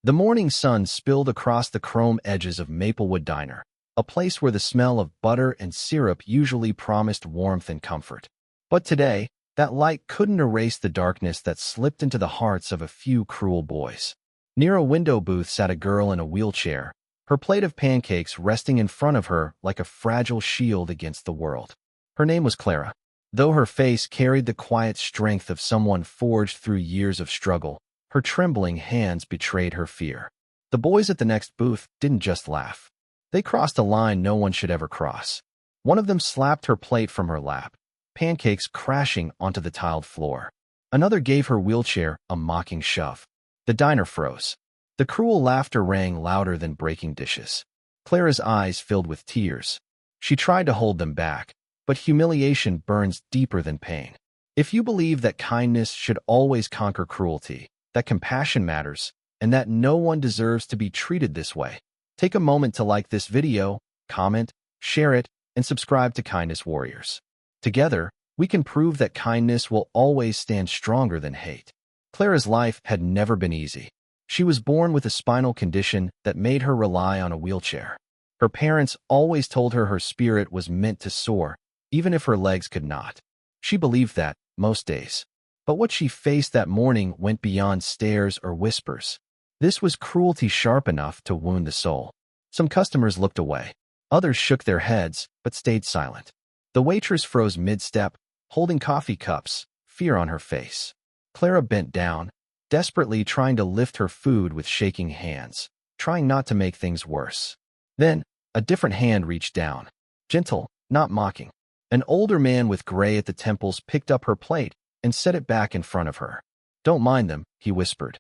The morning sun spilled across the chrome edges of Maplewood Diner, a place where the smell of butter and syrup usually promised warmth and comfort. But today, that light couldn't erase the darkness that slipped into the hearts of a few cruel boys. Near a window booth sat a girl in a wheelchair, her plate of pancakes resting in front of her like a fragile shield against the world. Her name was Clara. Though her face carried the quiet strength of someone forged through years of struggle, her trembling hands betrayed her fear. The boys at the next booth didn't just laugh. They crossed a line no one should ever cross. One of them slapped her plate from her lap, pancakes crashing onto the tiled floor. Another gave her wheelchair a mocking shove. The diner froze. The cruel laughter rang louder than breaking dishes. Clara's eyes filled with tears. She tried to hold them back, but humiliation burns deeper than pain. If you believe that kindness should always conquer cruelty, that compassion matters, and that no one deserves to be treated this way, take a moment to like this video, comment, share it, and subscribe to Kindness Warriors. Together, we can prove that kindness will always stand stronger than hate. Clara's life had never been easy. She was born with a spinal condition that made her rely on a wheelchair. Her parents always told her her spirit was meant to soar, even if her legs could not. She believed that, most days. But what she faced that morning went beyond stares or whispers. This was cruelty sharp enough to wound the soul. Some customers looked away. Others shook their heads, but stayed silent. The waitress froze mid-step, holding coffee cups, fear on her face. Clara bent down, desperately trying to lift her food with shaking hands, trying not to make things worse. Then, a different hand reached down. Gentle, not mocking. An older man with gray at the temples picked up her plate and set it back in front of her. "Don't mind them," he whispered.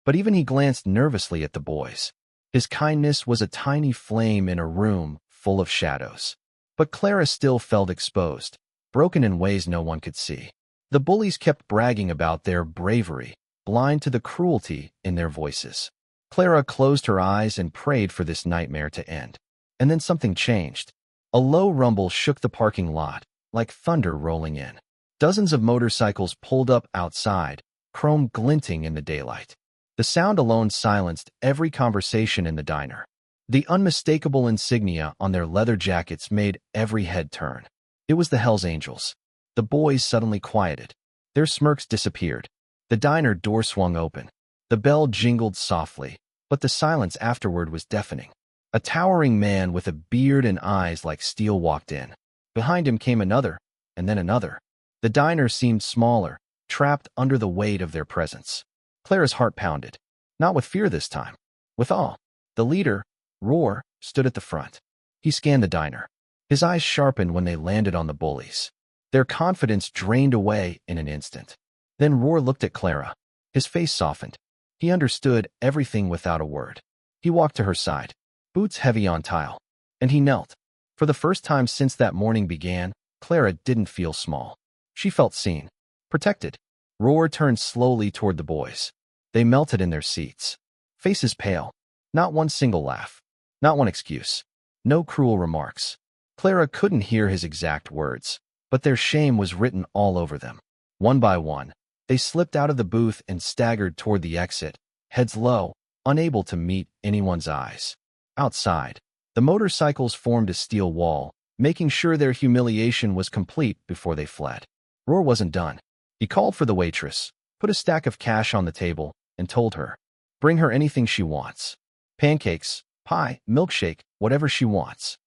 But even he glanced nervously at the boys. His kindness was a tiny flame in a room full of shadows. But Clara still felt exposed, broken in ways no one could see. The bullies kept bragging about their bravery, blind to the cruelty in their voices. Clara closed her eyes and prayed for this nightmare to end. And then something changed. A low rumble shook the parking lot, like thunder rolling in. Dozens of motorcycles pulled up outside, chrome glinting in the daylight. The sound alone silenced every conversation in the diner. The unmistakable insignia on their leather jackets made every head turn. It was the Hells Angels. The boys suddenly quieted. Their smirks disappeared. The diner door swung open. The bell jingled softly, but the silence afterward was deafening. A towering man with a beard and eyes like steel walked in. Behind him came another, and then another. The diner seemed smaller, trapped under the weight of their presence. Clara's heart pounded. Not with fear this time. With awe. The leader, Roar, stood at the front. He scanned the diner. His eyes sharpened when they landed on the bullies. Their confidence drained away in an instant. Then Roar looked at Clara. His face softened. He understood everything without a word. He walked to her side, boots heavy on tile, and he knelt. For the first time since that morning began, Clara didn't feel small. She felt seen, protected. Roar turned slowly toward the boys. They melted in their seats, faces pale. Not one single laugh. Not one excuse. No cruel remarks. Clara couldn't hear his exact words, but their shame was written all over them. One by one, they slipped out of the booth and staggered toward the exit, heads low, unable to meet anyone's eyes. Outside, the motorcycles formed a steel wall, making sure their humiliation was complete before they fled. Roar wasn't done. He called for the waitress, put a stack of cash on the table, and told her, "Bring her anything she wants. Pancakes, pie, milkshake, whatever she wants."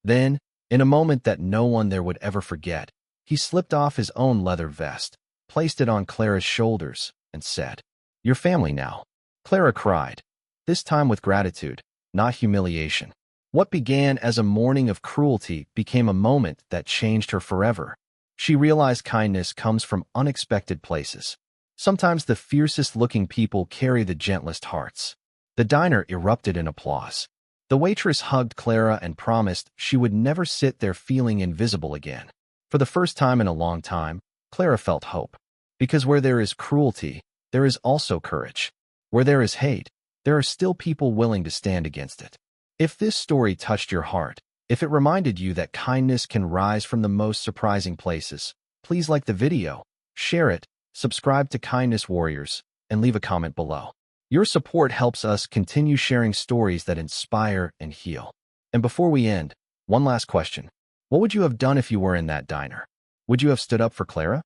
Then, in a moment that no one there would ever forget, he slipped off his own leather vest, placed it on Clara's shoulders, and said, "You're family now." Clara cried, this time with gratitude, not humiliation. What began as a morning of cruelty became a moment that changed her forever. She realized kindness comes from unexpected places. Sometimes the fiercest-looking people carry the gentlest hearts. The diner erupted in applause. The waitress hugged Clara and promised she would never sit there feeling invisible again. For the first time in a long time, Clara felt hope. Because where there is cruelty, there is also courage. Where there is hate, there are still people willing to stand against it. If this story touched your heart, if it reminded you that kindness can rise from the most surprising places, please like the video, share it, subscribe to Kindness Warriors, and leave a comment below. Your support helps us continue sharing stories that inspire and heal. And before we end, one last question. What would you have done if you were in that diner? Would you have stood up for Clara?